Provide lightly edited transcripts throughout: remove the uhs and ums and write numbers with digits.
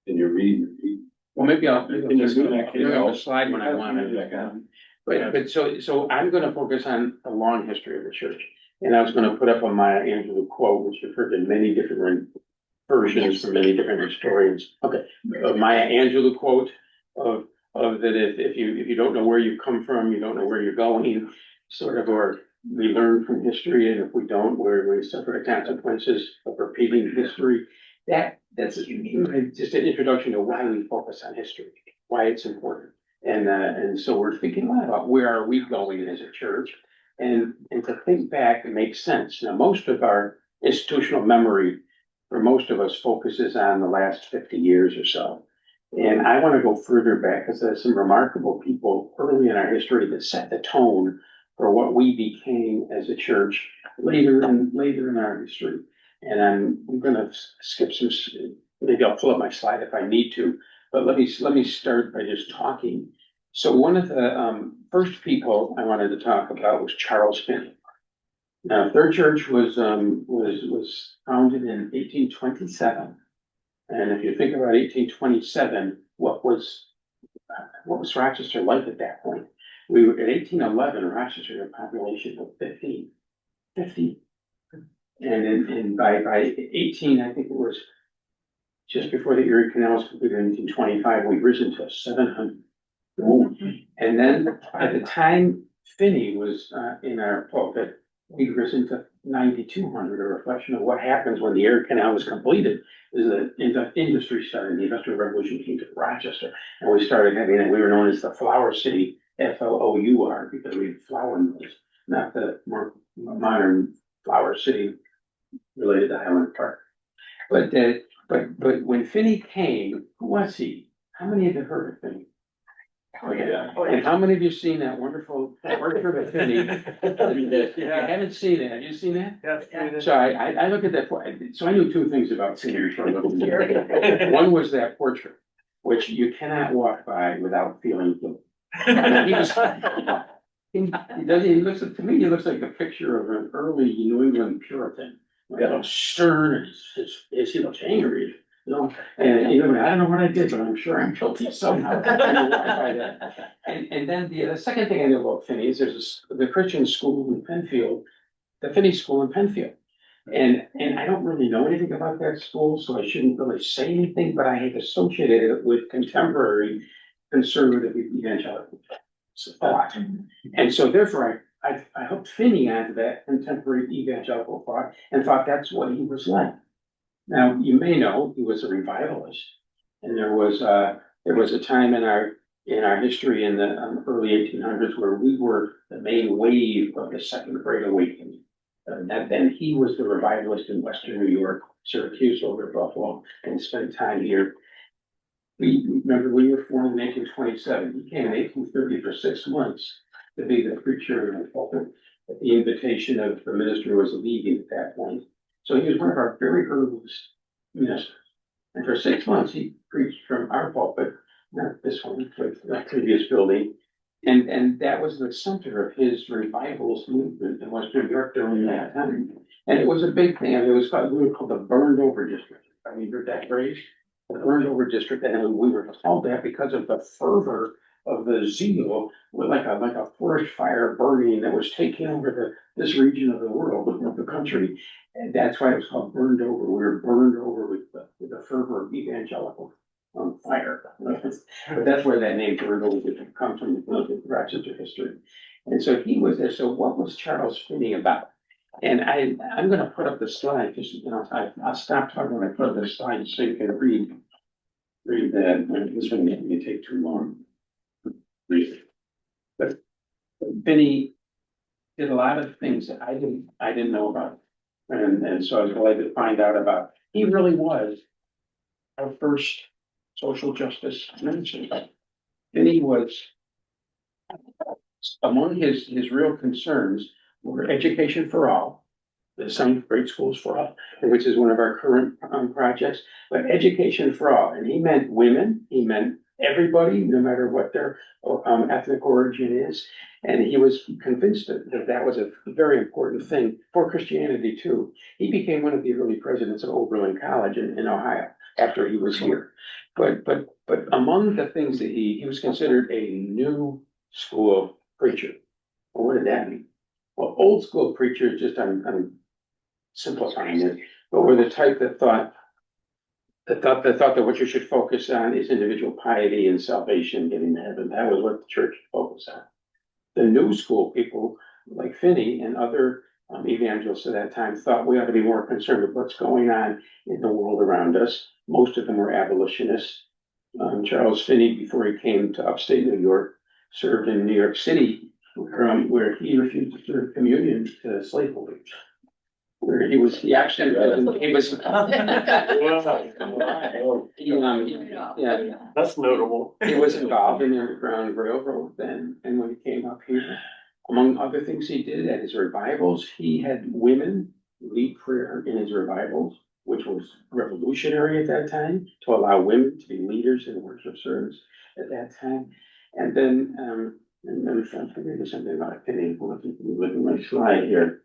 Can you read? Well, maybe I'll Can you just, read that? maybe I'll slide when I want Maybe to. I can. But so I'm gonna focus on the long history of the church. And I was gonna put up a Maya Angelou quote, which you've heard in many different versions from many different historians. Okay, a Maya Angelou quote of that if you don't know where you've come from, you don't know where you're going, sort of, or we learn from history, and if we don't, we suffer the consequences of repeating history. That's just an introduction to why we focus on history, why it's important. And so we're thinking a lot about where are we going as a church, and to think back and make sense. Now, most of our institutional memory for most of us focuses on the last 50 years or so. And I want to go further back because there's some remarkable people early in our history that set the tone for what we became as a church later in our history. And I'm going to skip some. Maybe I'll pull up my slide if I need to. But let me start by just talking. So one of the first people I wanted to talk about was Charles Finney. Now, Third Church was founded in 1827, and if you think about 1827, what was Rochester like at that point? We were at 1811. Rochester had a population of 50, and by 18, I think it was just before the Erie Canal was completed in 1825, we'd risen to 700. And then at the time Finney was in our pulpit, we'd risen to 9,200, a reflection of what happens when the Erie Canal was completed. Is the industry started, the Industrial Revolution came to Rochester, and we started having it. We were known as the Flour City, Flour, because we had flour mills, not the more modern Flour City related to Highland Park. But when Finney came, who was he? How many of you heard of Finney? Oh, yeah. And how many of you seen that wonderful portrait of Finney? If you haven't seen it, have you seen that? Yes. So I look at that, so I knew two things about Finney for a little bit. One was that portrait, which you cannot walk by without feeling guilty. He looks, to me, he looks like a picture of an early New England Puritan. Stern, and he looks angry, and I don't know what I did, but I'm sure I'm guilty somehow. And then the second thing I know about Finney is there's the Christian school in Penfield, the Finney School in Penfield. And I don't really know anything about that school, so I shouldn't really say anything, but I have associated it with contemporary conservative evangelical thought. And so therefore I hooked Finney onto that contemporary evangelical thought and thought that's what he was like. Now, you may know he was a revivalist, and there was a time in our history in the early 1800s where we were the main wave of the Second Great Awakening. And then he was the revivalist in Western New York, Syracuse, over Buffalo, and spent time here. Remember, we were formed in 1827. He came in 1830 for 6 months to be the preacher in the pulpit at the invitation of the minister who was leaving at that point. So he was one of our very earliest ministers. And for 6 months, he preached from our pulpit, not this one, but the previous building. And that was the center of his revivalist movement in Western New York during that time. And it was a big thing. I mean, we were called the burned over district. I mean, you heard that phrase? The burned over district. And we were called that because of the fervor of the zeal, with like a forest fire burning that was taking over this region of the world, of the country. And that's why it was called burned over. We were burned over with the fervor of evangelical fire. But that's where that name burned over comes from, the Rochester history. And so he was there. So what was Charles Finney about? And I'm going to put up the slide, because I'll stop talking when I put up the slide so you can read that. This one may take too long. But Finney did a lot of things that I didn't know about, and so I was glad to find out about. He really was our first social justice minister. Finney was, among his real concerns were education for all, some great schools for all, which is one of our current projects, but education for all. And he meant women, he meant everybody, no matter what their ethnic origin is. And he was convinced that was a very important thing for Christianity too. He became one of the early presidents of Oberlin College in Ohio after he was here. But among the things that he was considered a new school preacher. Well, what did that mean? Well, old school preachers, just I'm simplifying it, but were the type that thought that what you should focus on is individual piety and salvation, getting to heaven. That was what the church focused on. The new school people like Finney and other evangelists at that time thought we ought to be more concerned with what's going on in the world around us. Most of them were abolitionists. Charles Finney, before he came to upstate New York, served in New York City, where he refused to serve communion to slaveholders. Where he actually, he was. Yeah, That's notable. he was involved in the Underground Railroad then, and when he came up here, among other things he did at his revivals, he had women lead prayer in his revivals, which was revolutionary at that time, to allow women to be leaders in worship service at that time. And then, I'm forgetting something about Finney. Look at my slide here.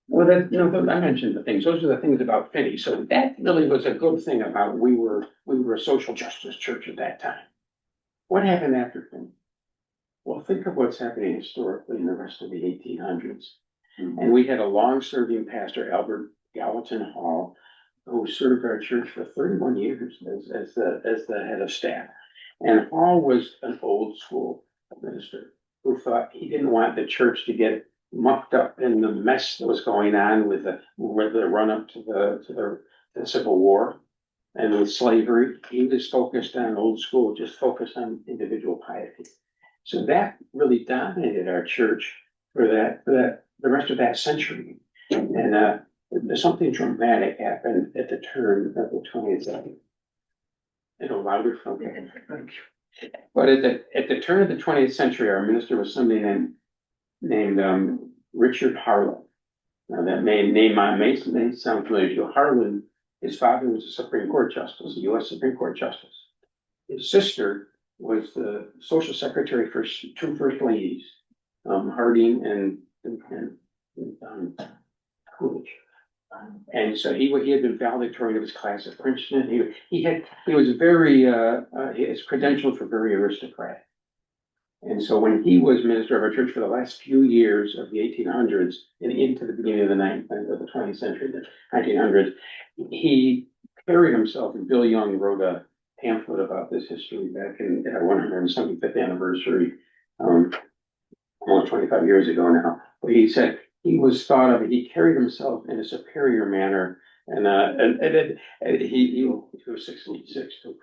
Well, I mentioned the things. Those are the things about Finney. So that really was a good thing about we were a social justice church at that time. What happened after Finney? Well, think of what's happening historically in the rest of the 1800s. And we had a long-serving pastor, Albert Gallatin Hall, who served our church for 31 years as the head of staff. And Hall was an old school minister who thought he didn't want the church to get mucked up in the mess that was going on with the run up to the Civil War and with slavery. He was focused on old school, just focused on individual piety. So that really dominated our church for the rest of that century. And something dramatic happened at the turn of the 20th century. Louder from there. But at the turn of the 20th century, our minister was somebody named Richard Harlan. Now that may sound familiar to you. Harlan, his father was a Supreme Court justice, a U.S. Supreme Court justice. His sister was the social secretary for two first ladies, Harding and Coolidge. And so he had been valedictorian of his class at Princeton. He was very his credentials were very aristocratic. And so when he was minister of our church for the last few years of the 1800s and into the beginning of the 20th century, the 1900s, he carried himself, and Bill Young wrote a pamphlet about this history back in 175th anniversary, almost 25 years ago now. But he said he was thought of, he carried himself in a superior manner. And he was 6'6" too.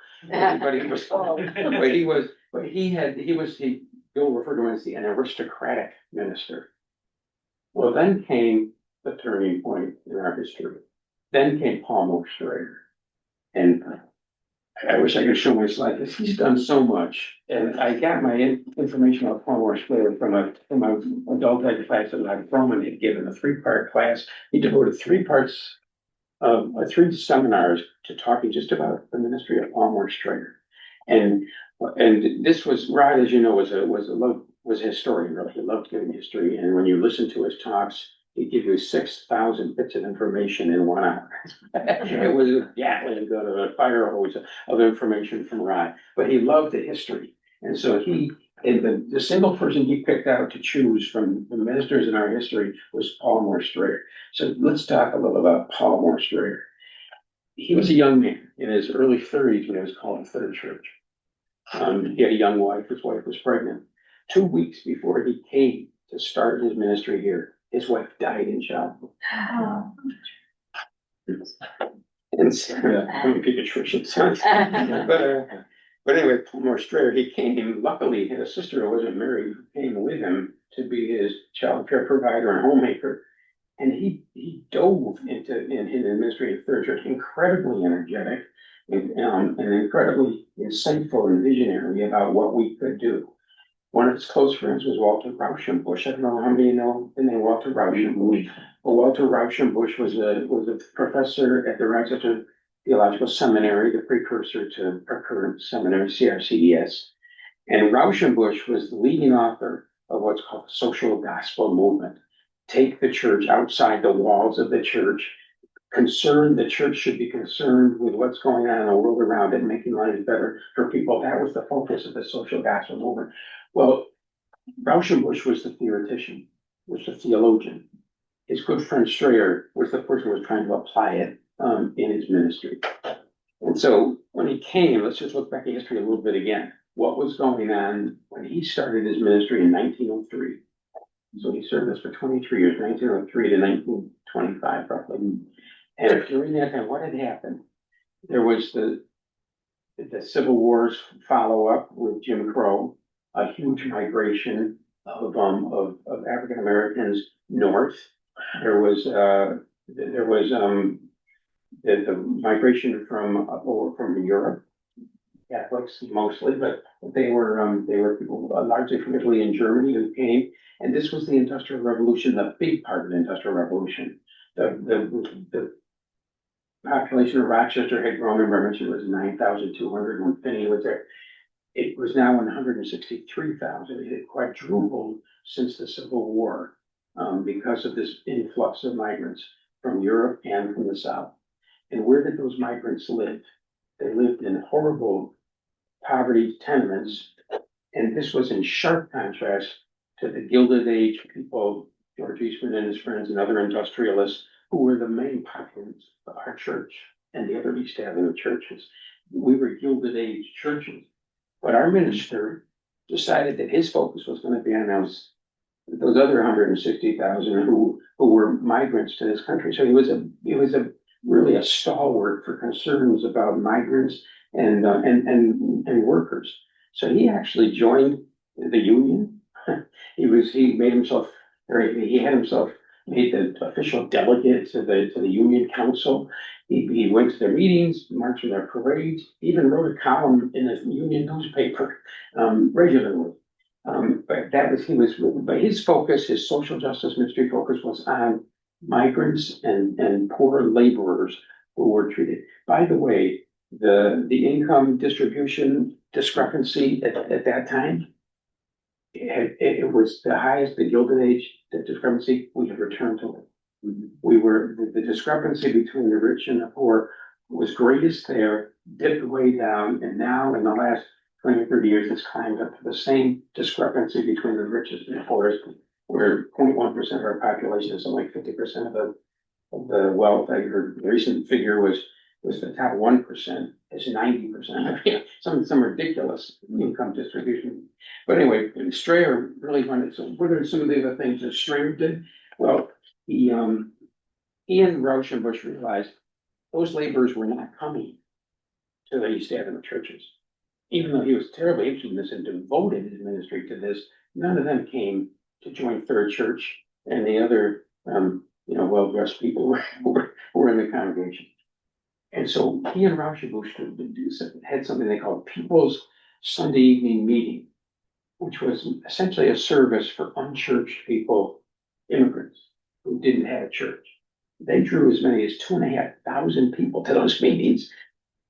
Bill referred to him as an aristocratic minister. Well, then came the turning point in our history. Then came Paul Mostrey. And I wish I could show my slide because he's done so much. And I got my information about Paul Mostrey from an adult ed class that Dr. Froman had given, a 3-part class. He devoted 3 seminars to talking just about the ministry of Paul Mostrey. And this was, Rod, as you know, was a historian, really. He loved giving history. And when you listen to his talks, he'd give you 6,000 bits of information in 1 hour. It was a Gatling gun, a fire hose of information from Rod. But he loved the history. And so the single person he picked out to choose from the ministers in our history was Paul Mostrey. So let's talk a little about Paul Mostrey. He was a young man in his early 30s when he was called the Third Church. He had a young wife. His wife was pregnant. 2 weeks before he came to start his ministry here, his wife died in childbirth. Oh. And so, I'm a pediatrician, but anyway, Paul Mostrey, he came. Luckily, his sister who wasn't married came with him to be his child care provider and homemaker. And he dove into his ministry at Third Church, incredibly energetic and incredibly insightful and visionary about what we could do. One of his close friends was Walter Rauschenbusch. I don't know how many know the name Walter Rauschenbusch. Well, Walter Rauschenbusch was a professor at the Rochester Theological Seminary, the precursor to our current seminary, CRCES. And Rauschenbusch was the leading author of what's called the social gospel movement. Take the church outside the walls of the church, concerned, the church should be concerned with what's going on in the world around it, making life better for people. That was the focus of the social gospel movement. Well, Rauschenbusch was the theoretician, was the theologian. His good friend Strayer was the person who was trying to apply it in his ministry. And so when he came, let's just look back at history a little bit again. What was going on when he started his ministry in 1903? So he served us for 23 years, 1903 to 1925, roughly. And during that time, what had happened? There was the Civil War's follow-up with Jim Crow, a huge migration of African Americans north. There was the migration from Europe, Catholics mostly, but they were people largely from Italy and Germany who came. And this was the Industrial Revolution, the big part of the Industrial Revolution. The population of Rochester had grown. Remember, I mentioned it was 9,200 when Finney was there. It was now 163,000. It had quadrupled since the Civil War because of this influx of migrants from Europe and from the South. And where did those migrants live? They lived in horrible poverty tenements. And this was in sharp contrast to the Gilded Age people, George Eastman and his friends and other industrialists, who were the main populace of our church and the other East Avenue churches. We were Gilded Age churches. But our minister decided that his focus was going to be on those other 160,000 who were migrants to this country. So he was really a stalwart for concerns about migrants and workers. So he actually joined the union. He made himself, or he had himself made the official delegate to the union council. He went to their meetings, marched in their parades, even wrote a column in the union newspaper regularly. But his focus, his social justice ministry focus was on migrants and poor laborers who were treated. By the way, the income distribution discrepancy at that time, it was the highest, the Gilded Age discrepancy. We have returned to it. The discrepancy between the rich and the poor was greatest there, dipped way down, and now in the last 20 or 30 years, it's climbed up to the same discrepancy between the richest and the poorest, where 0.1% of our population is only 50% of the wealth. I heard the recent figure was the top 1% is 90%. Some ridiculous income distribution. But anyway, Strayer really wanted. So what are some of the other things that Strayer did? Well, he and Rauschenbusch realized those laborers were not coming to the East Avenue churches. Even though he was terribly interested in this and devoted his ministry to this, none of them came to join Third Church and the other well-dressed people who were in the congregation. And so he and Rauschenbusch had something they called People's Sunday Evening Meeting, which was essentially a service for unchurched people, immigrants who didn't have a church. They drew as many as 2,500 people to those meetings.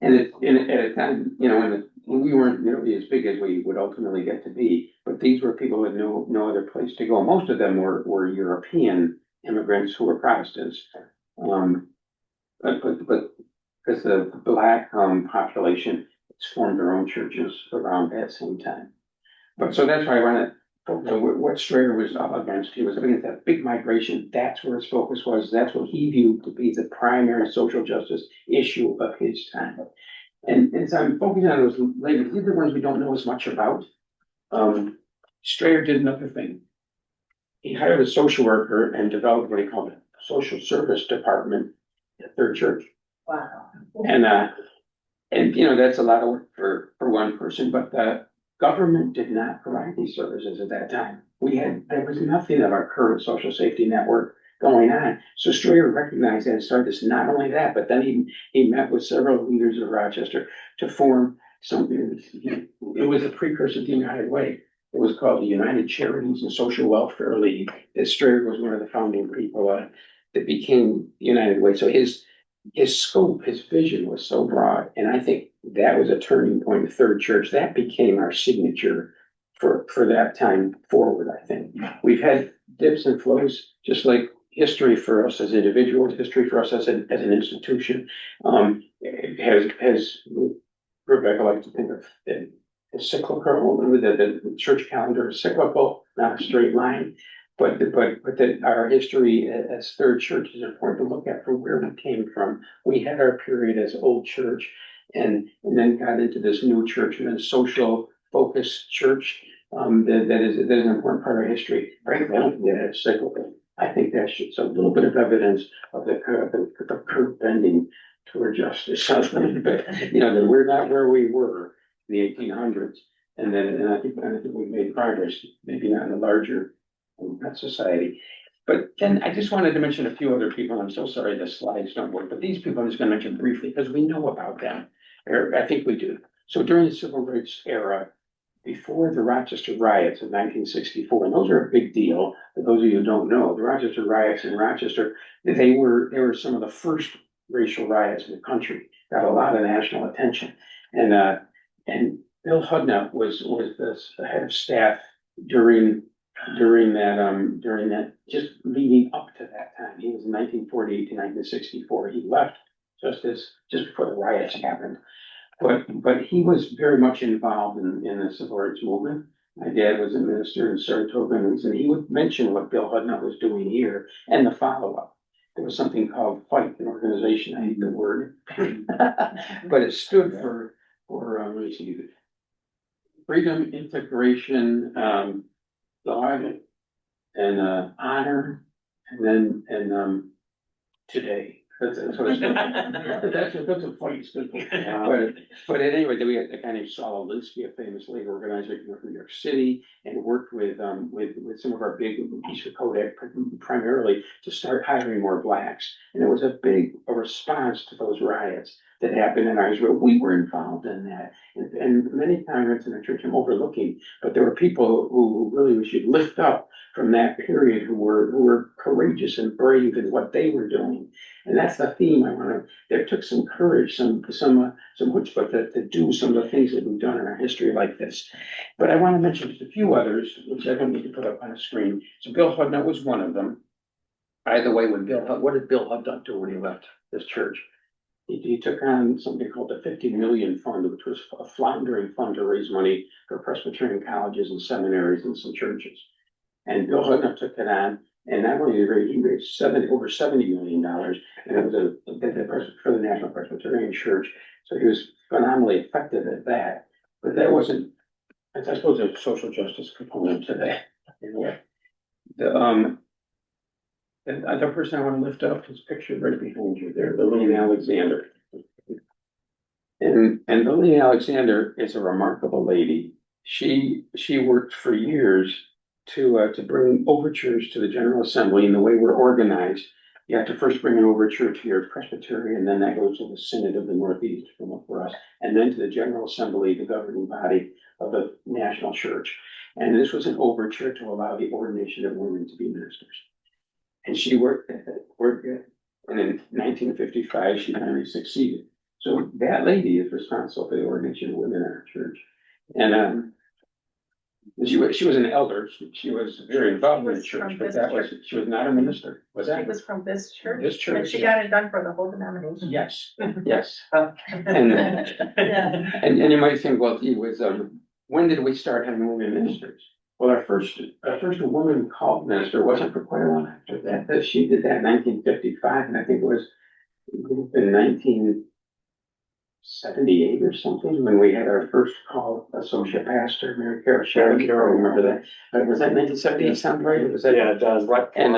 And at a time, when we weren't nearly as big as we would ultimately get to be, but these were people with no other place to go. Most of them were European immigrants who were Protestants. But because the Black population formed their own churches around that same time. But so that's why I want to focus on what Strayer was up against. He was up against that big migration. That's where his focus was. That's what he viewed to be the primary social justice issue of his time. And so I'm focusing on those later. These are the ones we don't know as much about. Strayer did another thing. He hired a social worker and developed what he called a social service department at Third Church. Wow. And that's a lot of work for one person, but the government did not provide these services at that time. There was nothing of our current social safety network going on. So Strayer recognized that and started this. Not only that, but then he met with several leaders of Rochester to form something. It was a precursor to the United Way. It was called the United Charities and Social Welfare League. That Strayer was one of the founding people that became the United Way. So his scope, his vision was so broad. And I think that was a turning point of Third Church. That became our signature for that time forward, I think. We've had dips and flows, just like history for us as individuals, history for us as an institution. It has Rebecca likes to think of it as cyclical, the church calendar is cyclical, not a straight line. But that our history as third church is important to look at from where we came from. We had our period as old church and then got into this new church and then social focused church. That is an important part of our history. Frankly, I don't think that it's cyclical. I think that's just a little bit of evidence of the curve bending toward justice. But, you know, that we're not where we were in the 1800s. And I think we've made progress, maybe not in a larger society. But then I just wanted to mention a few other people. I'm so sorry the slides don't work, but these people I'm just going to mention briefly because we know about them. I think we do. So during the civil rights era, before the Rochester riots of 1964, and those are a big deal. For those of you who don't know, the Rochester riots in Rochester, they were some of the first racial riots in the country. Got a lot of national attention, and Bill Hudnut was the head of staff during that, just leading up to that time. He was in 1948 to 1964. He left just before the riots happened. But he was very much involved in the civil rights movement. My dad was a minister in Saratoga, and he would mention what Bill Hudnut was doing here and the follow-up. There was something called FIGHT, an organization, I hate the word, but it stood for let me see, freedom, integration, God, and honor, today. That's what it's that's a funny stood for. But at any rate, we had a guy named Saul Alinsky, a famous labor organizer from New York City, and worked with some of our big East Kodak primarily to start hiring more blacks. And it was a big response to those riots that happened in Israel. We were involved in that, and many parents in the church I'm overlooking, but there were people who really we should lift up from that period who were courageous and brave in what they were doing. And that's the theme I want to. There took some courage, some chutzpah to do some of the things that we've done in our history like this. But I want to mention just a few others, which I don't need to put up on the screen. So Bill Hudnut was one of them. By the way, what did Bill Hudnut do when he left this church? He took on something called the 50 million fund, which was a floundering fund to raise money for Presbyterian colleges and seminaries and some churches. And Bill Hudnut took it on, and not only did he raised over $70 million, and it was for the National Presbyterian Church. So he was phenomenally effective at that. But that wasn't, I suppose, a social justice component to that. The other person I want to lift up is pictured right behind you there, Lillian Alexander. And Lillian Alexander is a remarkable lady. She worked for years to bring overtures to the General Assembly. And the way we're organized, you have to first bring an overture to your Presbyterian, and then that goes to the Synod of the Northeast for us, and then to the General Assembly, the governing body of the national church. And this was an overture to allow the ordination of women to be ministers. And she worked at it. And in 1955, she finally succeeded. So that lady is responsible for the ordination of women in our church. And she was an elder. She was very involved in the church, but she was not a minister. She was from this church? This church. And she got it done for the whole denomination? Yes, yes. Yeah. And you might think, well, it was, when did we start having women ministers? Well, our first woman called minister wasn't for quite a while after that. She did that in 1955, and I think it was in 1978 or something when we had our first call associate pastor, Mary Carol Sharon. Carol, remember that? Was that 1978? Sound right? Or was that? Yeah, it does. Right. And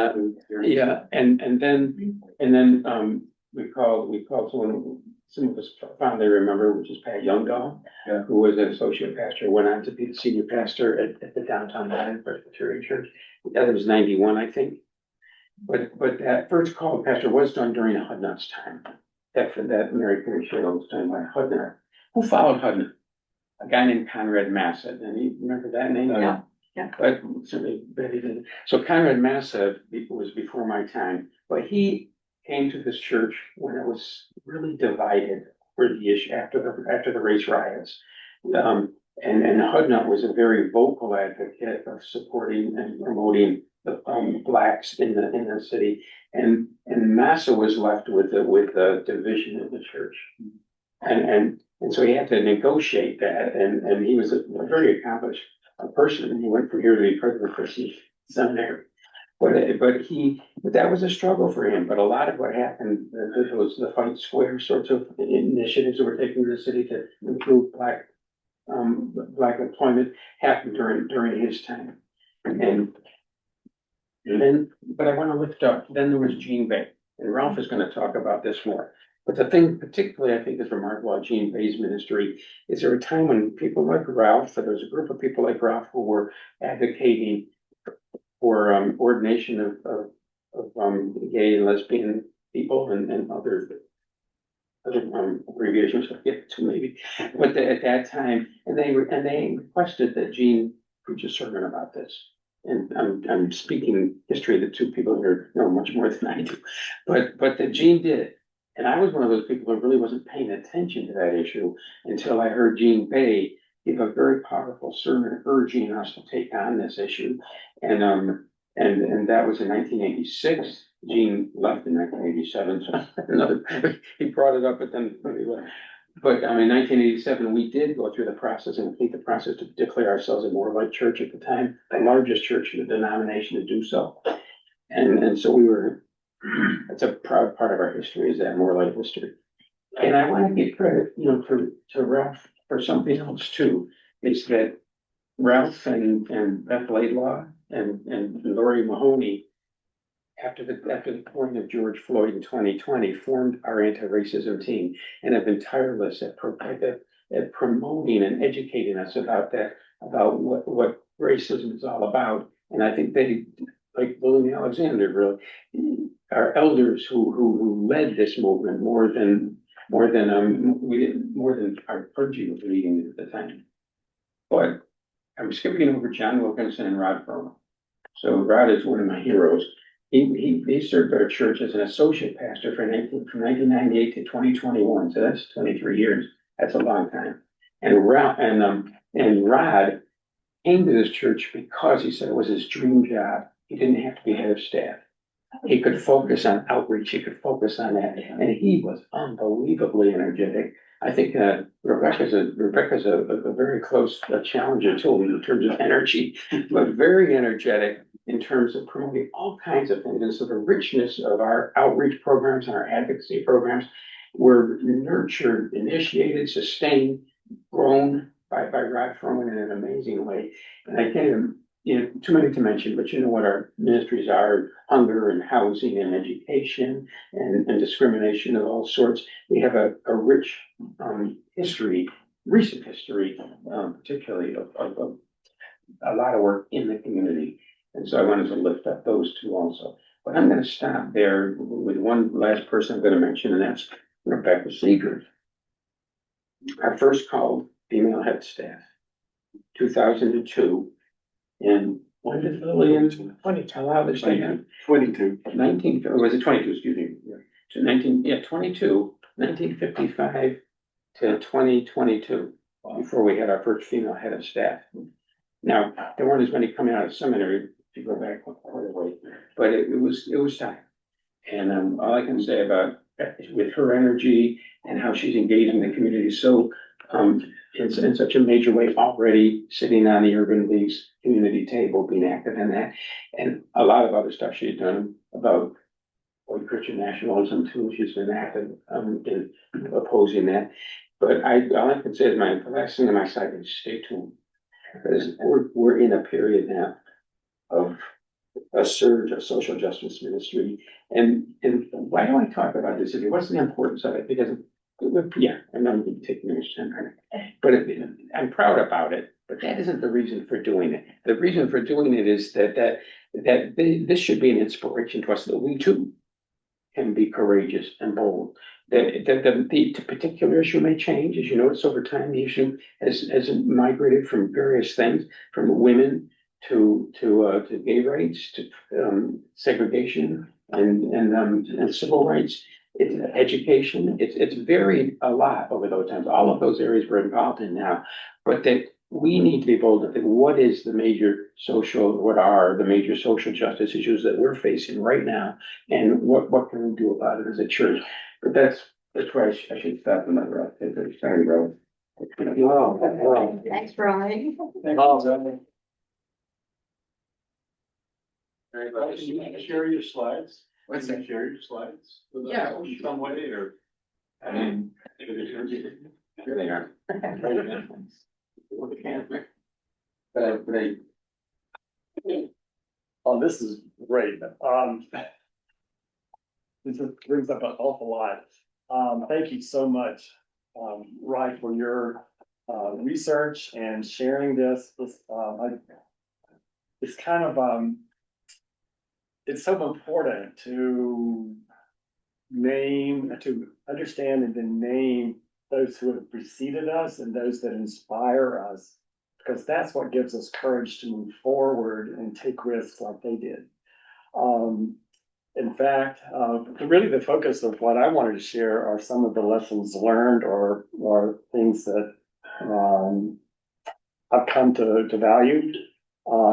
then we called someone. Some of us fondly remember, which is Pat Youngdahl, who was an associate pastor, went on to be the senior pastor at the downtown Manhattan Presbyterian Church. That was 91, I think. But that first call pastor was done during Hudnut's time. After that, Mary Carey Shale was done by Hudnut. Who followed Hudnut? A guy named Conrad Massett. And you remember that name? Yeah. But certainly Betty didn't. So Conrad Massett was before my time, but he came to this church when it was really divided for the issue after the race riots. And Hudnut was a very vocal advocate of supporting and promoting the blacks in the city. And Massa was left with the division of the church. And so he had to negotiate that, and he was a very accomplished person, and he went from here to be president of Christian Seminary. But that was a struggle for him. But a lot of what happened, was the Fight Square sorts of initiatives that were taken in the city to improve black employment happened during his time. And then, but I want to lift up, then there was Gene Bay, and Ralph is going to talk about this more. But the thing particularly I think is remarkable about Gene Bay's ministry is there a time when people like Ralph, there was a group of people like Ralph who were advocating for ordination of gay and lesbian people and other abbreviations I get to maybe, but at that time, and they requested that Gene preach a sermon about this. And I'm speaking history, the two people here know much more than I do, but that Gene did. And I was one of those people who really wasn't paying attention to that issue until I heard Gene Bay give a very powerful sermon urging us to take on this issue. And that was in 1986. Gene left in 1987, so he brought it up, but then anyway. But in 1987, we did go through the process and complete the process to declare ourselves a more light church at the time, the largest church in the denomination to do so. And so we were, that's a proud part of our history, is that more light history. And I want to give credit, to Ralph for something else too, is that Ralph and Beth Laidlaw and Lori Mahoney, after the killing of George Floyd in 2020, formed our anti-racism team and have been tireless at promoting and educating us about what racism is all about. And I think they, like William Alexander, really, are elders who led this movement more than our clergy was leading at the time. But I'm skipping over John Wilkinson and Rod Furman. So Rod is one of my heroes. He served our church as an associate pastor from 1998 to 2021. So that's 23 years. That's a long time. And Rod came to this church because he said it was his dream job. He didn't have to be head of staff. He could focus on outreach. He could focus on that. And he was unbelievably energetic. I think Rebecca's a very close challenger to him in terms of energy, but very energetic in terms of promoting all kinds of things. And so the richness of our outreach programs and our advocacy programs were nurtured, initiated, sustained, grown by Rod Furman in an amazing way. And I can't even, too many to mention, but you know what our ministries are: hunger and housing and education and discrimination of all sorts. We have a rich history, recent history, particularly of a lot of work in the community. And so I wanted to lift up those two also. But I'm going to stop there with one last person I'm going to mention, and that's Rebecca Seeger. Our first called female head staff, 2002. And when did Lillian allow this to happen? 22. 19, or was it 22, excuse me. So 1955 to 2022, before we had our first female head of staff. Now, there weren't as many coming out of seminary, if you go back quite a way, but it was time. And all I can say about with her energy and how she's engaging the community so in such a major way, already sitting on the Urban League's community table, being active in that, and a lot of other stuff she's done about white Christian nationalism too. She's been active in opposing that. But all I can say is the last thing on my side is stay tuned, because we're in a period now of a surge of social justice ministry. And why do I talk about this? What's the importance of it? Because I'm not going to take much time on it, but I'm proud about it. But that isn't the reason for doing it. The reason for doing it is that this should be an inspiration to us that we too can be courageous and bold. The particular issue may change, as you notice over time. The issue has migrated from various things, from women to gay rights, to segregation and civil rights. It's education. It's varied a lot over those times. All of those areas we're involved in now, but that we need to be bold to think, what are the major social justice issues that we're facing right now? And what can we do about it as a church? But that's where I should stop in that route. Sorry, bro. Wow. Thanks, Brian. Can you share your slides? What's Can that? you share your slides? with us Yeah. in some way, or, I mean. Here they are. Oh, this is great. This just brings up an awful lot. Thank you so much, Rye, for your research and sharing this. It's kind of, it's so important to understand and then name those who have preceded us and those that inspire us, because that's what gives us courage to move forward and take risks like they did. In fact, really the focus of what I wanted to share are some of the lessons learned or things that I've come to value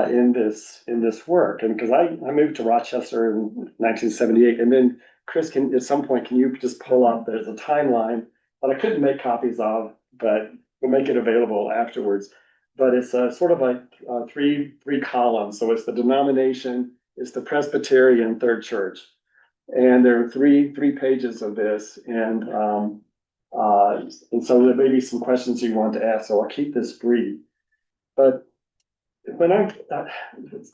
in this work. And because I moved to Rochester in 1978, and then Chris, at some point, can you just pull up, there's a timeline that I couldn't make copies of, but we'll make it available afterwards. But it's a sort of a three columns. So it's the denomination, it's the Presbyterian Third Church. And there are three pages of this. And so there may be some questions you want to ask, so I'll keep this brief. But when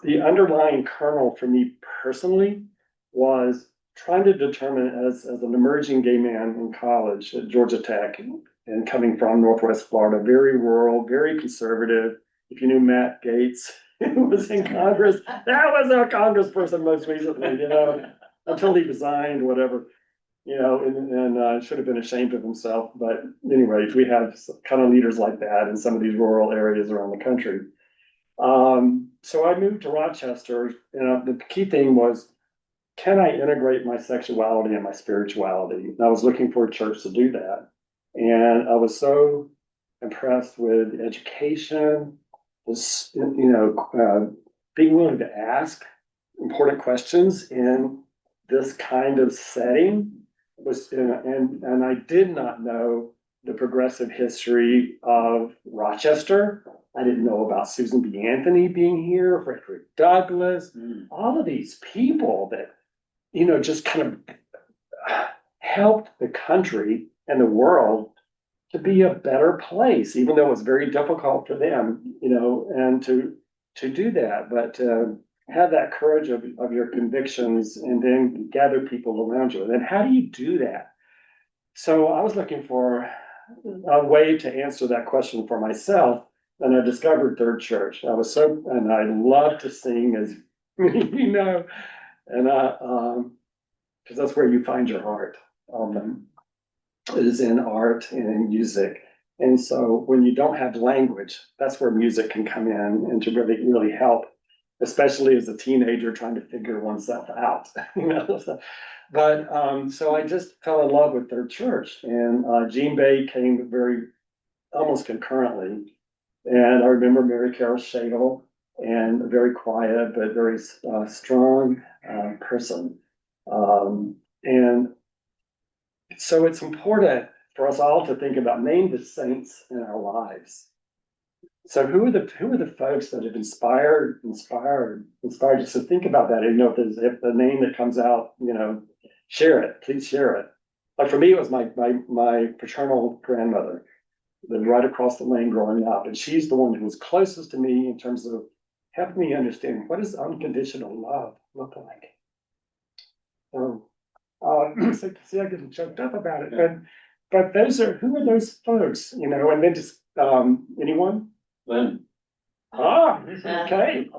the underlying kernel for me personally was trying to determine as an emerging gay man in college at Georgia Tech and coming from Northwest Florida, very rural, very conservative. If you knew Matt Gaetz, who was in Congress, that was our congressperson most recently, until he resigned, whatever, and should have been ashamed of himself. But anyway, we have kind of leaders like that in some of these rural areas around the country. So I moved to Rochester, and the key thing was, can I integrate my sexuality and my spirituality? And I was looking for a church to do that. And I was so impressed with education, being willing to ask important questions in this kind of setting and I did not know the progressive history of Rochester. I didn't know about Susan B. Anthony being here, Frederick Douglass, all of these people that, just kind of helped the country and the world to be a better place, even though it was very difficult for them, and to do that. But have that courage of your convictions and then gather people around you. And then how do you do that? So I was looking for a way to answer that question for myself. And I discovered Third Church. And I love to sing, as and because that's where you find your heart. Is in art and in music. And so when you don't have language, that's where music can come in and to really, really help, especially as a teenager trying to figure oneself out, But so I just fell in love with Third Church, and Jean Bay came almost concurrently. And I remember Mary Carol Shadle, and a very quiet but very strong person. And so it's important for us all to think about name the saints in our lives. So who are the folks that have inspired us? So think about that. If the name that comes out, share it. Please share it. Like for me, it was my paternal grandmother, lived right across the lane growing up, and she's the one who was closest to me in terms of helping me understand what does unconditional love look like. So see, I get choked up about it, but who are those folks, and then just anyone? Lynn, Okay.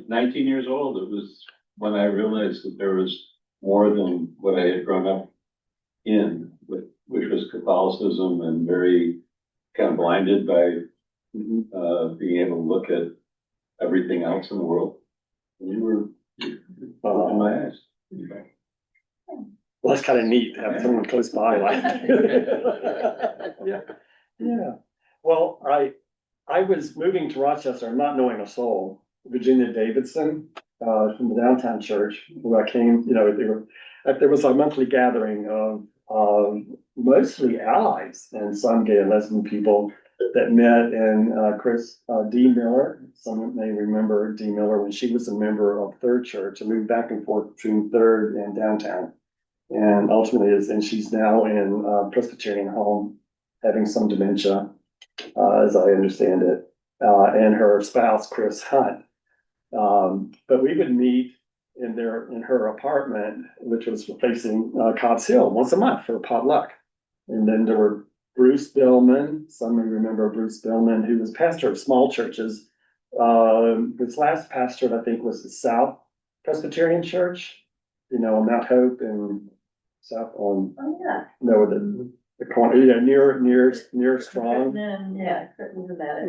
19 years old, it was when I realized that there was more than what I had grown up in, which was Catholicism, and very kind of blinded by being able to look at everything else in the world. And you were in my eyes. Well, that's kind of neat to have someone close by like. Yeah. Well, I was moving to Rochester, not knowing a soul. Virginia Davidson, from the downtown church, where I came, there was a monthly gathering of, mostly allies and some gay and lesbian people that met, and D. Miller, some may remember D. Miller when she was a member of Third Church and moved back and forth between Third and downtown. And ultimately and she's now in Presbyterian home, having some dementia, as I understand it, and her spouse, Chris Hunt. But we would meet in her apartment, which was facing Cobb's Hill, once a month for a potluck. And then there were Bruce Billman, some may remember Bruce Billman, who was pastor of small churches. His last pastorate, I think, was the South Presbyterian Church, Mount Hope and South on, Oh, yeah. the corner, near Strong. Yeah, couldn't do that.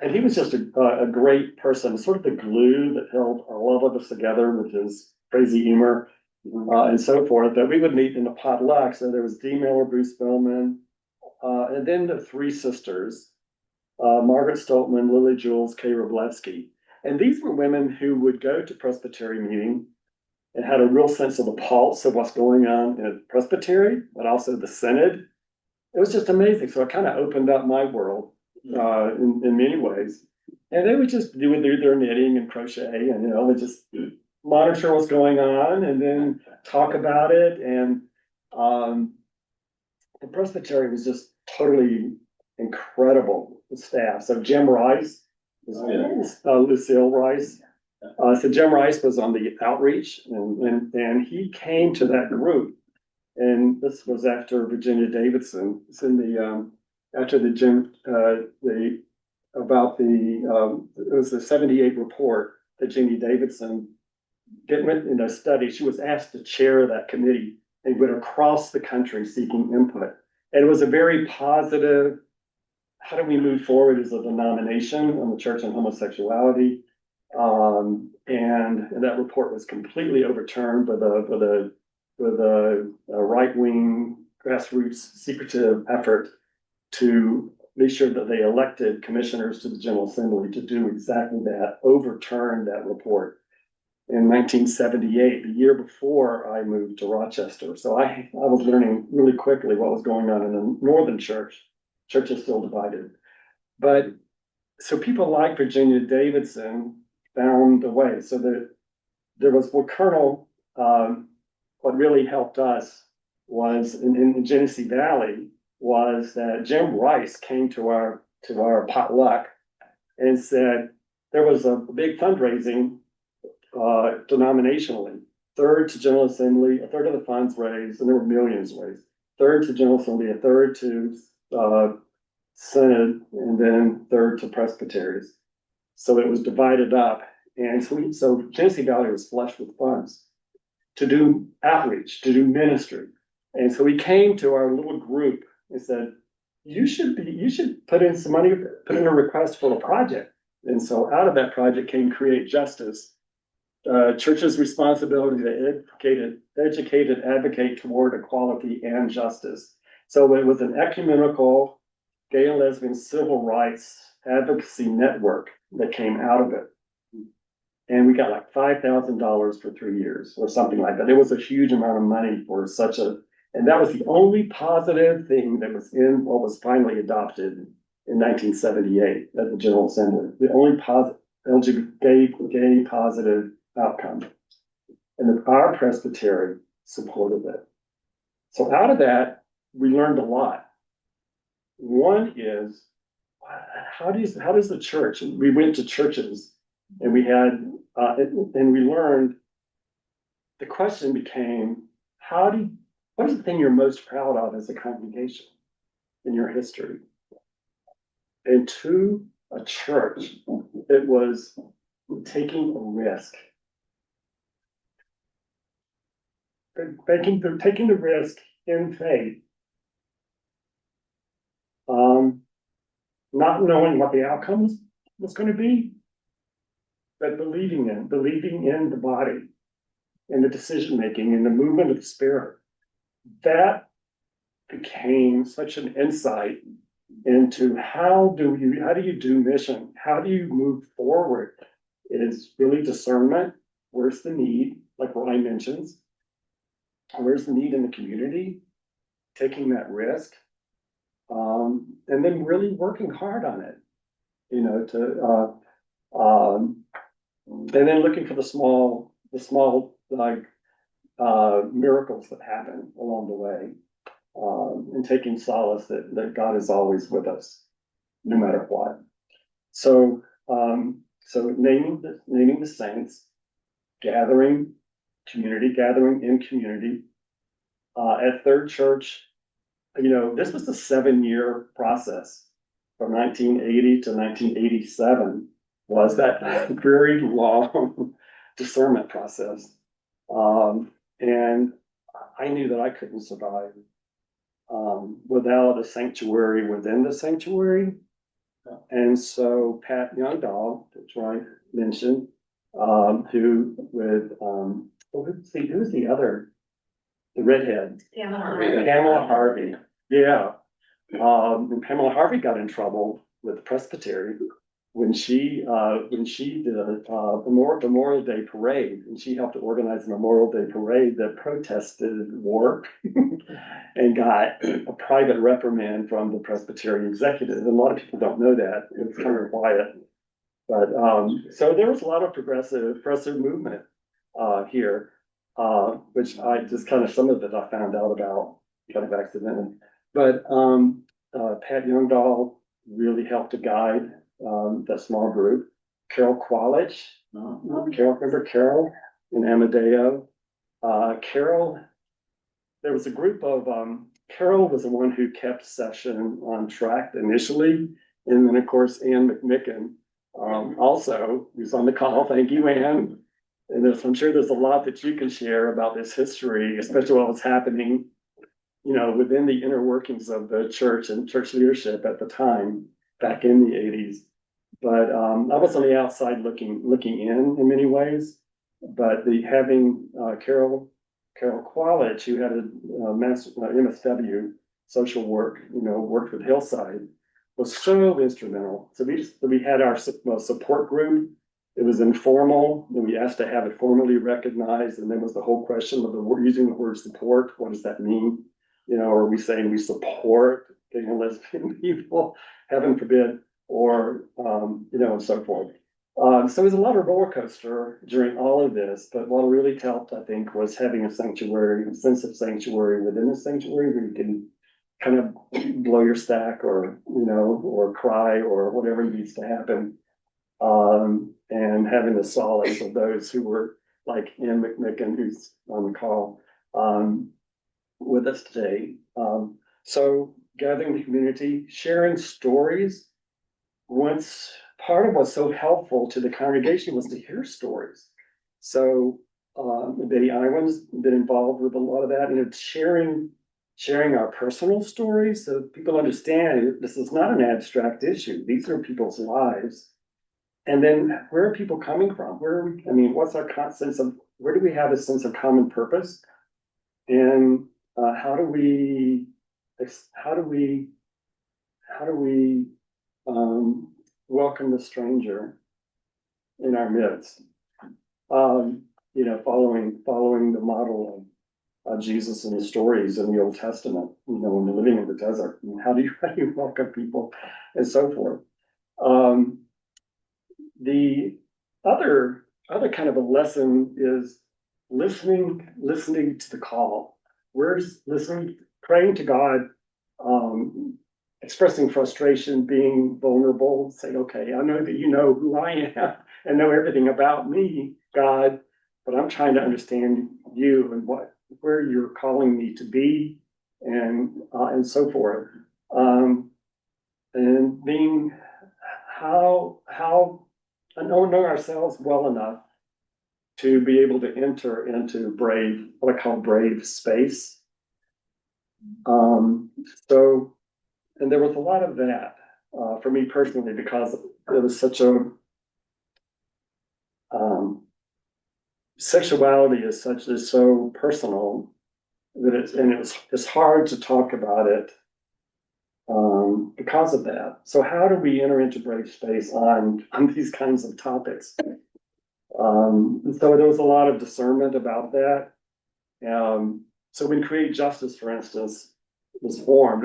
And he was just a great person, sort of the glue that held all of us together with his crazy humor, and so forth. But we would meet in a potluck. So there was D. Miller, Bruce Billman, and then the three sisters, Margaret Stoltman, Lily Jules, Kay Roblewski. And these were women who would go to Presbyterian meeting and had a real sense of the pulse of what's going on in a Presbytery, but also the Synod. It was just amazing. So it kind of opened up my world in many ways. And they would just do their knitting and crochet and, would just monitor what's going on and then talk about it. And the Presbytery was just totally incredible, the staff. So Jim Rice, Lucille Rice. So Jim Rice was on the outreach and he came to that group. And this was after Virginia Davidson. It's in the, after the Jim, it was the 78 report that Jeannie Davidson went in a study. She was asked to chair that committee and went across the country seeking input. And it was a very positive, how do we move forward as a denomination on the church on homosexuality? And that report was completely overturned with a right-wing grassroots secretive effort to make sure that they elected commissioners to the General Assembly to do exactly that, overturn that report in 1978, the year before I moved to Rochester. So I was learning really quickly what was going on in the Northern Church. Church is still divided. But so people like Virginia Davidson found a way. So that there was what really helped us was in Genesee Valley was that Jim Rice came to our potluck and said there was a big fundraising denominationally. Third to General Assembly, a third of the funds raised, and there were millions raised. Third to General Assembly, a third to Synod, and then third to presbyteries. So it was divided up. And so Genesee Valley was flush with funds to do outreach, to do ministry. And so he came to our little group and said, you should put in some money, put in a request for a project. And so out of that project came Create Justice, church's responsibility to educate and advocate toward equality and justice. So it was an ecumenical gay and lesbian civil rights advocacy network that came out of it. And we got like $5,000 for 3 years or something like that. It was a huge amount of money for and that was the only positive thing that was in what was finally adopted in 1978 at the General Assembly. The only gay positive outcome. And our presbytery supported it. So out of that, we learned a lot. One is, how does the church, we went to churches and we had, and we learned, the question became, what is the thing you're most proud of as a congregation in your history? And to a church, it was taking a risk. Taking the risk in faith. Not knowing what the outcome was going to be, but believing in the body and the decision making and the movement of the spirit. That became such an insight into how do you do mission? How do you move forward? It is really discernment. Where's the need? Like Ryan mentions, where's the need in the community? Taking that risk, and then really working hard on it, you know, and then looking for the small, like, miracles that happen along the way, and taking solace that God is always with us, no matter what. So, so naming the saints, gathering in community, at Third Church. You know, this was a 7-year process from 1980 to 1987 was that very long discernment process. And I knew that I couldn't survive without a sanctuary within the sanctuary. And so Pat Youngdahl, which I mentioned, who with who's the other, the redhead? Pamela Harvey. Yeah. And Pamela Harvey got in trouble with the Presbyterian when she did a Memorial Day parade, and she helped to organize a Memorial Day parade that protested war and got a private reprimand from the Presbyterian executive. And a lot of people don't know that. It's kind of quiet. But so there was a lot of progressive movement here, which I just kind of, some of it I found out about kind of accidentally. But Pat Youngdahl really helped to guide that small group. Carol Qualich, remember Carol and Amadeo? Carol, there was a group of, Carol was the one who kept session on track initially. And then of course, Ann McMicken, also who's on the call. Thank you, Ann. And I'm sure there's a lot that you can share about this history, especially what was happening, you know, within the inner workings of the church and church leadership at the time, back in the 80s. But I was on the outside looking in many ways. But having Carol Qualich, who had a master MSW social work, you know, worked with Hillside, was so instrumental. So we had our support group. It was informal, and we asked to have it formally recognized. And then was the whole question of using the word support. What does that mean? You know, are we saying we support gay and lesbian people? Heaven forbid, or you know, and so forth. So it was a lot of roller coaster during all of this. But what really helped, I think, was having a sanctuary, a sense of sanctuary within the sanctuary, where you can kind of blow your stack, or you know, or cry, or whatever needs to happen. And having the solace of those who were like Ann McMicken, who's on the call with us today. So gathering the community, sharing stories. Once part of what's so helpful to the congregation was to hear stories. So Betty Iwan's been involved with a lot of that, and sharing our personal stories so people understand this is not an abstract issue. These are people's lives. And then where are people coming from? What's our sense of, where do we have a sense of common purpose? And how do we welcome the stranger in our midst? You know, following the model of Jesus and the stories in the Old Testament, you know, when they're living in the desert, how do you welcome people, and so forth. The other kind of a lesson is listening to the call. Where's listening, praying to God, expressing frustration, being vulnerable, saying, okay, I know that you know who I am and know everything about me, God, but I'm trying to understand you and where you're calling me to be, and so forth. And being how knowing ourselves well enough to be able to enter into what I call brave space. So, and there was a lot of that for me personally, because it was such a sexuality is so personal, it's hard to talk about it because of that. So how do we enter into brave space on these kinds of topics? And so there was a lot of discernment about that. So when Create Justice, for instance, was formed,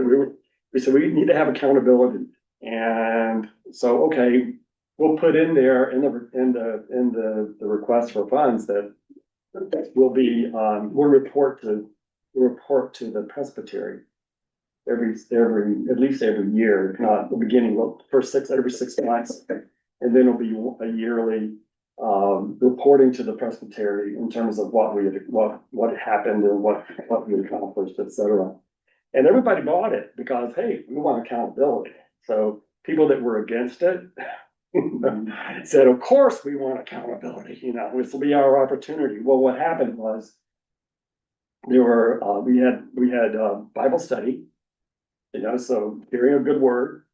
we said we need to have accountability. And so, okay, we'll put in there in the request for funds that will be, we'll report to the Presbyterian at least every year, if not the beginning, well, every 6 months. And then it'll be a yearly reporting to the Presbyterian in terms of what happened and what we accomplished, et cetera. And everybody bought it because, hey, we want accountability. So people that were against it said, of course we want accountability, this will be our opportunity. Well, what happened was we had Bible study, so hearing a good word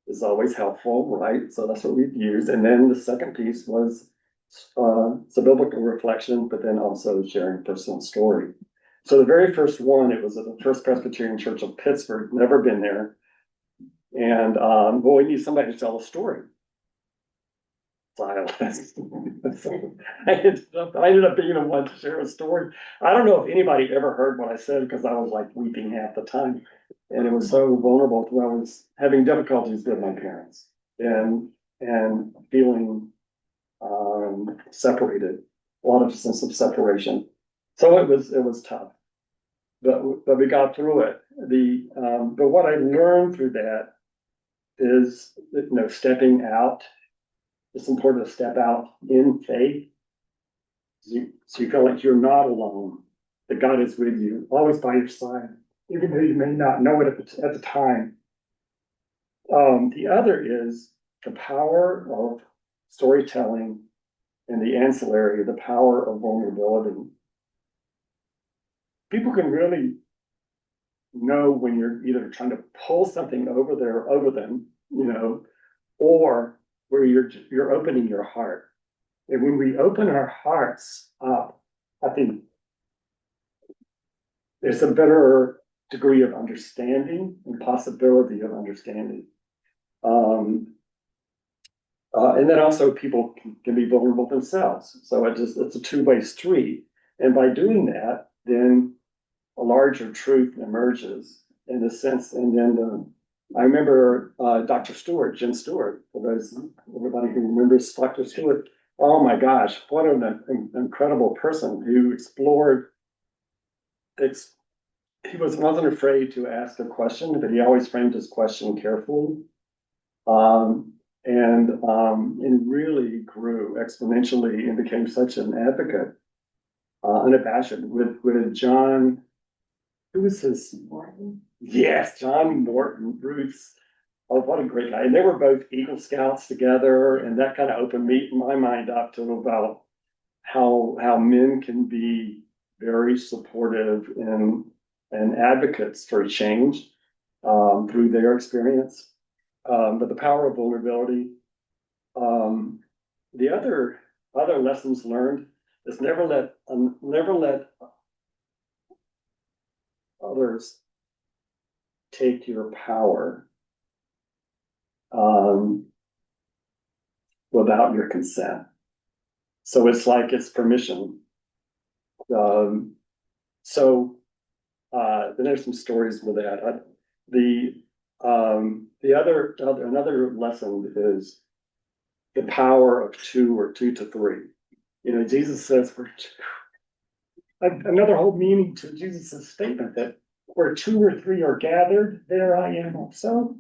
is always helpful, right? So that's what we've used. And then the second piece was some biblical reflection, but then also sharing personal story. So the very first one, it was at the First Presbyterian Church of Pittsburgh, never been there. And we need somebody to tell a story. Silence. I ended up being the one to share a story. I don't know if anybody ever heard what I said because I was like weeping half the time. And it was so vulnerable because I was having difficulties with my parents and feeling separated, a lot of sense of separation. So it was tough, but we got through it. But what I learned through that is stepping out. It's important to step out in faith. So you feel like you're not alone, that God is with you, always by your side, even though you may not know it at the time. The other is the power of storytelling and the ancillary, the power of vulnerability. People can really know when you're either trying to pull something over them, or where you're opening your heart. And when we open our hearts up, I think there's a better degree of understanding and possibility of understanding. And then also people can be vulnerable themselves. So it's a two-way street. And by doing that, then a larger truth emerges in a sense. And then I remember Dr. Stewart, Jim Stewart, for those, everybody who remembers Dr. Stewart. Oh my gosh, what an incredible person who explored. He wasn't afraid to ask a question, but he always framed his question carefully. And really grew exponentially and became such an advocate, unabashed with John. Who was his? Morton? Yes, John Morton, Ruth's. Oh, what a great guy. And they were both Eagle Scouts together. And that kind of opened my mind up to about how men can be very supportive and advocates for change through their experience. But the power of vulnerability. The other lessons learned is never let others take your power without your consent. So it's like it's permission. Then there's some stories with that. Another lesson is the power of two or two to three. Jesus says another whole meaning to Jesus' statement that where two or three are gathered, there I am also.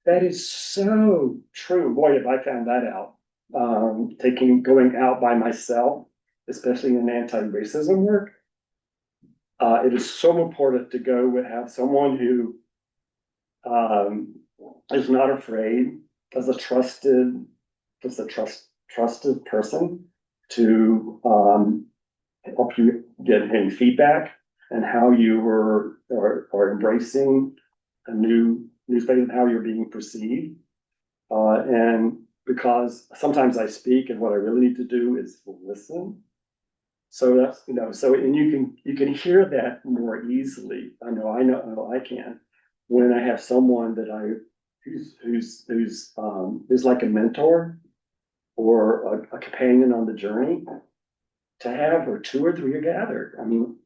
That is so true. Boy, have I found that out. Going out by myself, especially in anti-racism work. It is so important to go and have someone who is not afraid, as a trusted person to help you get any feedback and how you are embracing a new space and how you're being perceived. And because sometimes I speak and what I really need to do is listen. So that's, so, and you can hear that more easily. I know I can. When I have someone that who's like a mentor or a companion on the journey to have, or two or three are gathered. I mean,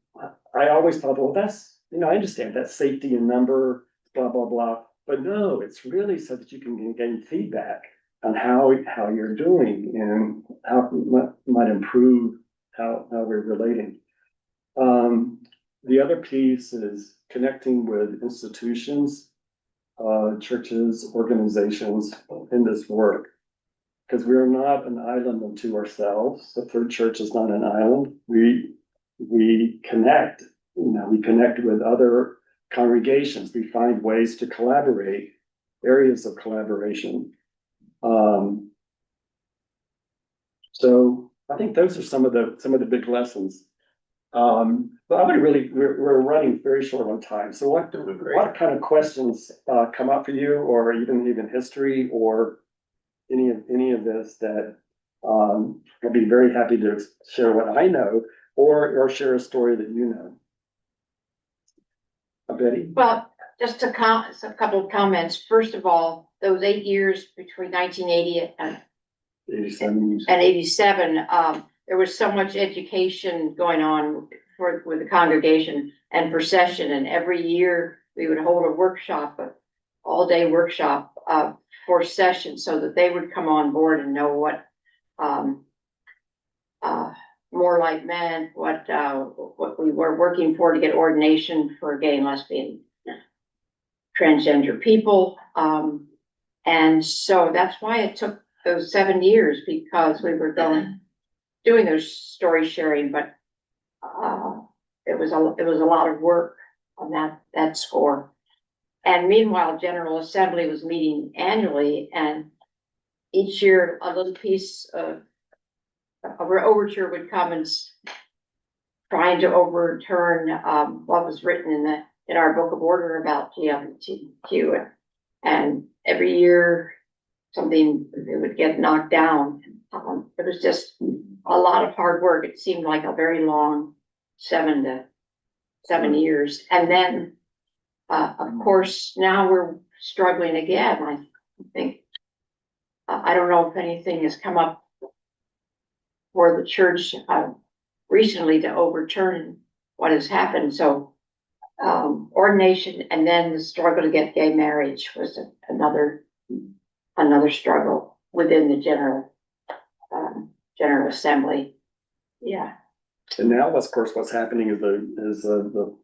I always thought, well, that's, I understand that safety in number, blah, blah, blah. But no, it's really so that you can gain feedback on how you're doing and how it might improve how we're relating. The other piece is connecting with institutions, churches, organizations in this work. Because we're not an island unto ourselves. The Third Church is not an island. We connect, we connect with other congregations. We find ways to collaborate, areas of collaboration. So I think those are some of the big lessons. But I would really, we're running very short on time. So what kind of questions come up for you, or even history, or any of this that I'd be very happy to share what I know, or share a story that you know. Betty? Well, just a couple of comments. First of all, those 8 years between 1980 and 87, there was so much education going on with the congregation and procession, and every year we would hold a workshop, all-day workshop for session, so that they would come on board and know what more like men, what we were working for to get ordination for gay and lesbian, transgender people, and so that's why it took those 7 years, because we were doing those story sharing, but it was a lot of work on that score. And meanwhile, General Assembly was meeting annually, and each year a little piece of overture would come and trying to overturn what was written in our Book of Order about LGBTQ. And every year something would get knocked down. It was just a lot of hard work. It seemed like a very long 7 years. And then, of course, now we're struggling again. I think, I don't know if anything has come up for the church recently to overturn what has happened. So ordination, and then the struggle to get gay marriage was another struggle within the General Assembly. Yeah. And now, of course, what's happening is the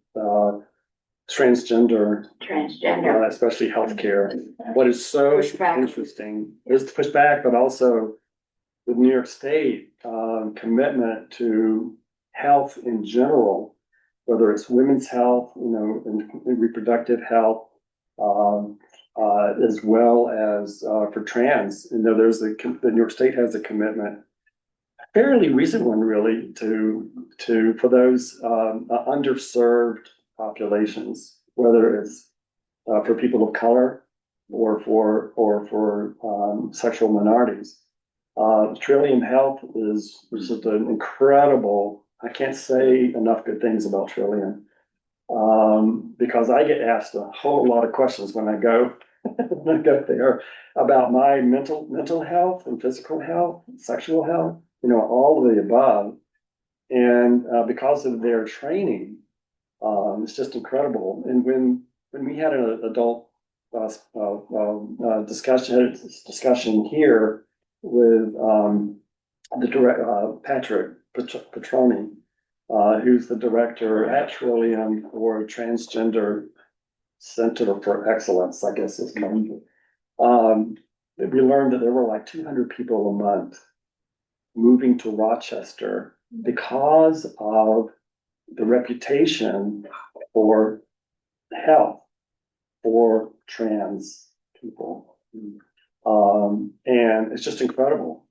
transgender, especially healthcare. What is so interesting is to push back, but also with New York State commitment to health in general, whether it's women's health, and reproductive health, as well as for trans. There's the New York State has a commitment, a fairly recent one, really, for those underserved populations, whether it's for people of color or for sexual minorities. Trillium Health is just an incredible. I can't say enough good things about Trillium, because I get asked a whole lot of questions when I go there about my mental health and physical health, sexual health, all of the above. And because of their training, it's just incredible. And when we had an adult discussion here with the Patrick Petroni, who's the director at Trillium for Transgender Center for Excellence, I guess it's called. We learned that there were like 200 people a month moving to Rochester because of the reputation for health for trans people. And it's just incredible.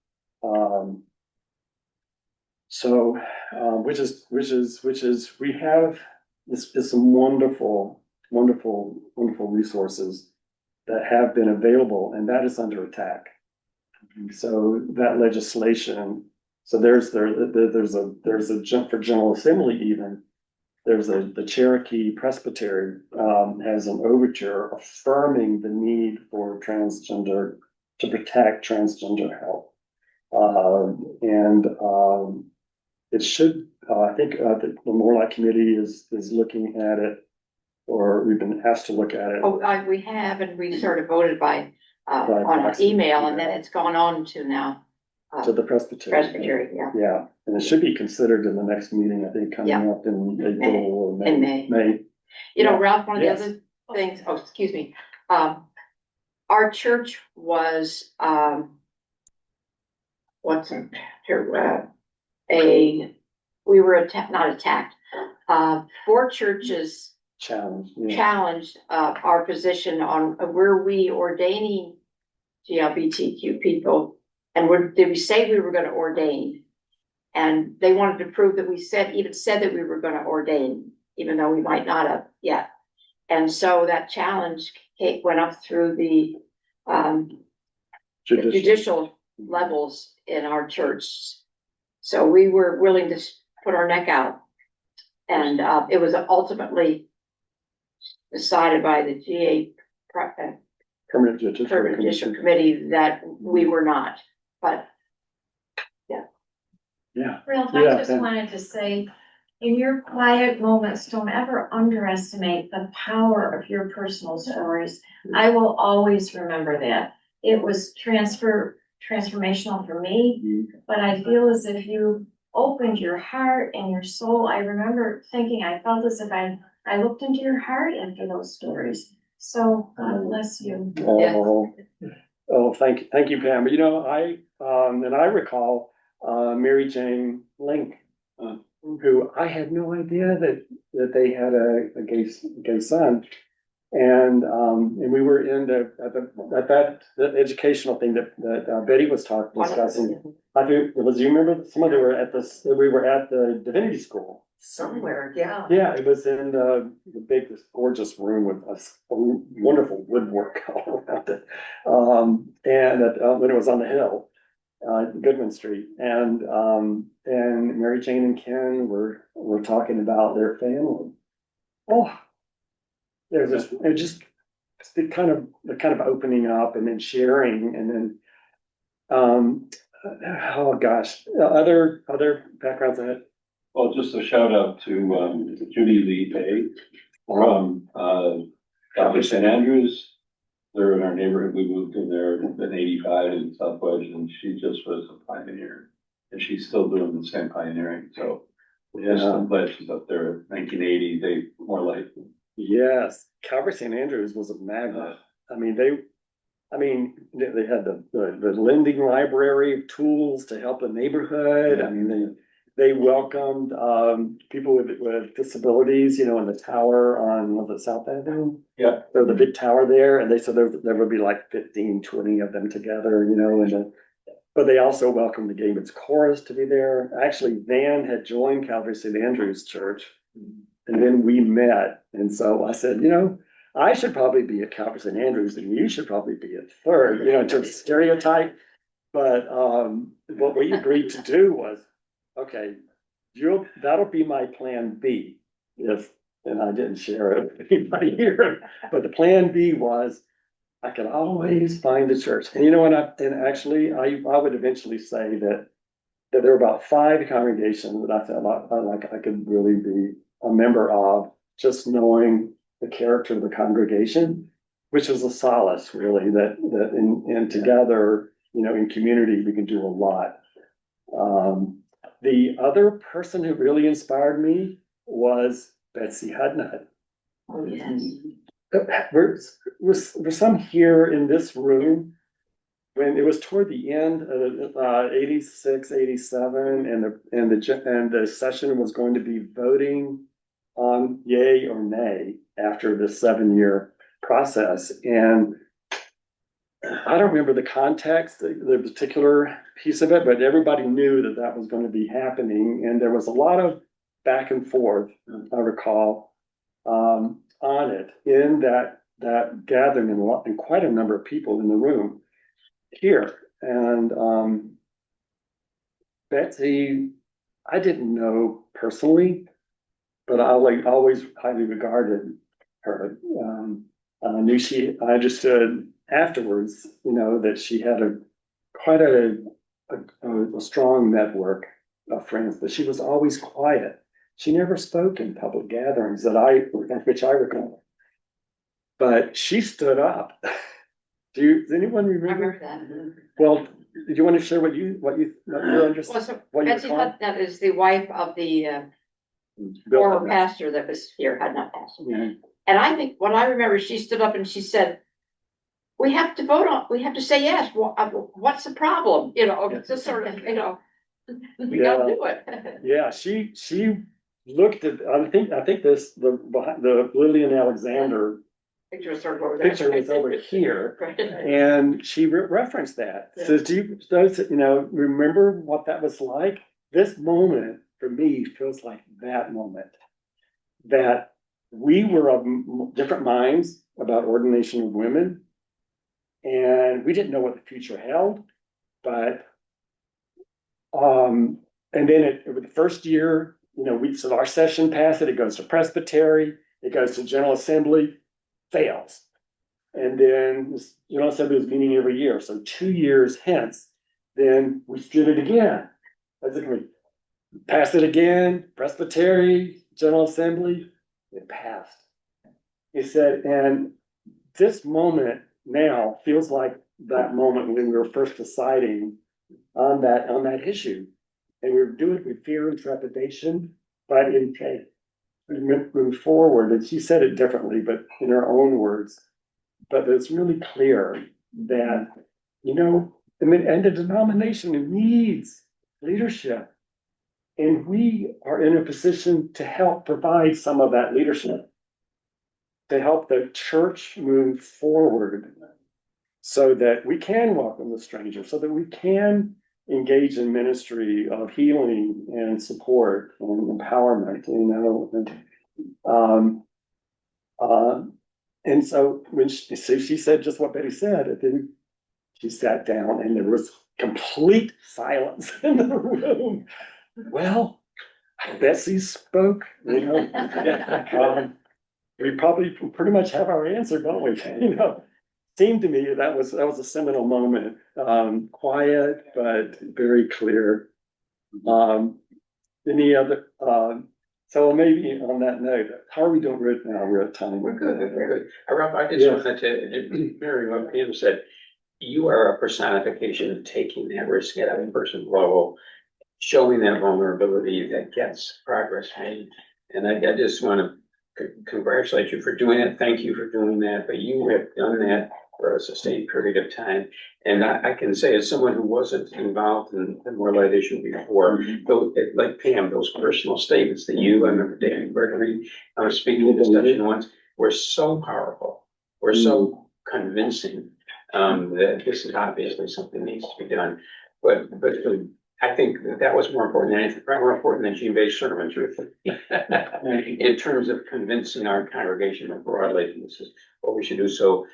We have some wonderful resources that have been available, and that is under attack. So that legislation So there's a jump for General Assembly even. There's the Cherokee Presbyterian, has an overture affirming the need for transgender, to protect transgender health. It should, I think, the Morlock Committee is looking at it, or we've been asked to look at it. Oh, we have, and we sort of voted by, By on an proxy, email, and then yeah. it's gone on to now. To the Presbyterian. Presbyterian, yeah. Yeah, and it should be considered in the next meeting, I think, coming Yeah. up in April or In May. May. You know, Yeah. Ralph, one of the Yes. other things, oh, excuse me, our church was, what's it, we were not attacked, four churches Challenge, yeah. challenged, our position on, were we ordaining GLBTQ people? And did we say we were gonna ordain? And they wanted to prove that we even said that we were gonna ordain, even though we might not have yet. And so that challenge went up through the judicial levels in our church. So we were willing to put our neck out. And it was ultimately decided by the Permanent Judicial Permanent Judicial Commission. Committee that we were not, but Yeah, Ralph, Yeah, I just and- wanted to say, in your quiet moments, don't ever underestimate the power of your personal stories. I will always remember that. It was transformational for me, but I feel as if you opened your heart and your soul. I remember thinking, I felt as if I looked into your heart after those stories. So God bless you. Oh, thank you, Pam. You know, and I recall, Mary Jane Link, who I had no idea that they had a gay son. And we were in the educational thing that Betty was discussing. I do, you remember some of them we were at the divinity school. somewhere, yeah. Yeah, it was in the big, this gorgeous room with a wonderful woodwork all around it. When it was on the hill, Goodwin Street, and Mary Jane and Ken were talking about their family. Oh, just the kind of opening up and then sharing, and then oh gosh, other backgrounds ahead. Well, just a shout out to Judy Lee Day from Calvary St. Andrews. They're in our neighborhood. We moved in there in '85 in South Wedge, and she just was a pioneer. And she's still doing the same pioneering. So just the pledges up there in 1980, they more like. Yes, Calvary St. Andrews was a magnet. I mean, they had the lending library of tools to help the neighborhood. I mean, they welcomed people with disabilities, in the tower on the South Avenue. Yeah. So the big tower there, and they said there would be like 15, 20 of them together, but they also welcomed the Gay Men's Chorus to be there. Actually, Van had joined Calvary St. Andrews Church, and then we met. And so I said, I should probably be at Calvary St. Andrews, and you should probably be at Third, in terms of stereotype. But what we agreed to do was, okay, that'll be my plan B and I didn't share it with anybody here, but the plan B was I could always find a church. And I would eventually say that there were about 5 congregations that I felt like I could really be a member of, just knowing the character of the congregation, which was a solace really, that and together, in community, we can do a lot. The other person who really inspired me was Betsy Hudnut. Oh, yes. There's some here in this room when it was toward the end of 86, 87, and the session was going to be voting on yay or nay after the 7-year process. And I don't remember the context, the particular piece of it, but everybody knew that was going to be happening. And there was a lot of back and forth, I recall, on it in that gathering, and quite a number of people in the room here. And Betsy, I didn't know personally, but I like always highly regarded her. I knew I understood afterwards, that she had quite a strong network of friends, but she was always quiet. She never spoke in public gatherings which I recall. But she stood up. Does anyone I remember? remember that. Well, do you want to share what your Well, understanding? so What you Betsy recall? Hutnett is the wife of the Bill former Hutnett. pastor that was here, had not passed. Yeah. And I think what I remember, she stood up and she said, we have to say yes. What's the problem? Just sort of, we gotta do it. Yeah, she looked at, I think the Lillian Alexander Picture was sort of over there. picture was over here. Right. And she referenced that. Yeah. Says, remember what that was like? This moment for me feels like that moment. That we were of different minds about ordination of women. And we didn't know what the future held, but and then the first year, so our session passed it goes to Presbyterian, it goes to General Assembly, fails. And then this General Assembly was meeting every year. So 2 years hence, then we did it again. We passed it again, Presbyterian, General Assembly, it passed. He said, and this moment now feels like that moment when we were first deciding on that issue. And we were doing it with fear and trepidation, but in faith. We moved forward, and she said it differently, but in her own words. But it's really clear that, and the denomination needs leadership. And we are in a position to help provide some of that leadership, to help the church move forward so that we can welcome the stranger, so that we can engage in ministry of healing and support and empowerment, and so when she said just what Betty said, and then she sat down and there was complete silence in the room. Well, Betsy spoke, we probably pretty much have our answer, don't we? Seemed to me that was a seminal moment. Quiet but very clear. Any other? So maybe on that note, how are we doing right now? We're at time. We're good, we're good. Ralph, I just wanted to marry what Pam said. You are a personification of taking that risk at a personal level, showing that vulnerability that gets progress made. And I just want to congratulate you for doing it. Thank you for doing that. But you have done that for a sustained period of time. And I can say, as someone who wasn't involved in the more light issue before, though, like Pam, those personal statements that I remember David Gregory, I was speaking in a discussion once, were so powerful, were so convincing, that this is obviously something that needs to be done. But I think that was more important than anything, probably more important than Gene Bay's sermon, truthfully. In terms of convincing our congregation more broadly, this is what we should do. So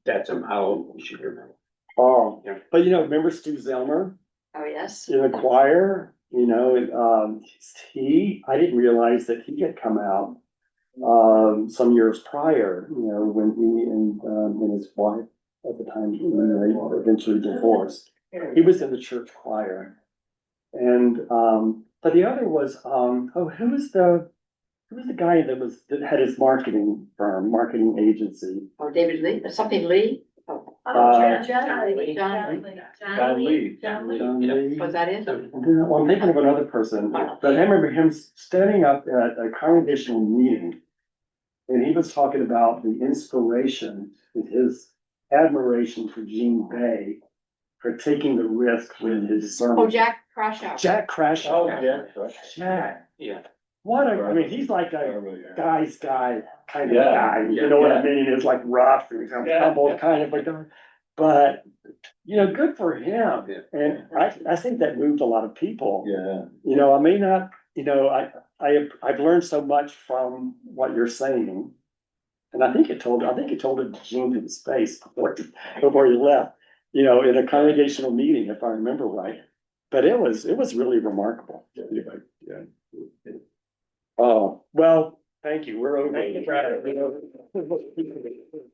that's a model we should remember. Oh, Yeah. but remember Stu Zelmer Oh, yes. in the choir? I didn't realize that he had come out some years prior, when he and his wife at the time, they eventually divorced. He was in the church choir. And but the other was who was the guy that had his marketing agency? Or David Lee, something Lee? Oh, John Lee. John Lee. Was that it? Well, I'm thinking of another person, but I remember him standing up at a congregational meeting. And he was talking about the inspiration and his admiration for Gene Bay for taking the risk with his sermon. Oh, Jack Crashow. Jack Crashow. Oh, yeah. Jack. Yeah. He's like a guy's guy kind of Yeah. guy. You know what I mean? It's like rough and humble kind of a guy. But, good for him. Yeah. And I think that moved a lot of people. Yeah. I may not, I've learned so much from what you're saying. And I think it told it to Gene in his face before he left, in a congregational meeting, if I remember right. But it was really remarkable. Yeah. Oh, well, thank you. We're over. Thank you.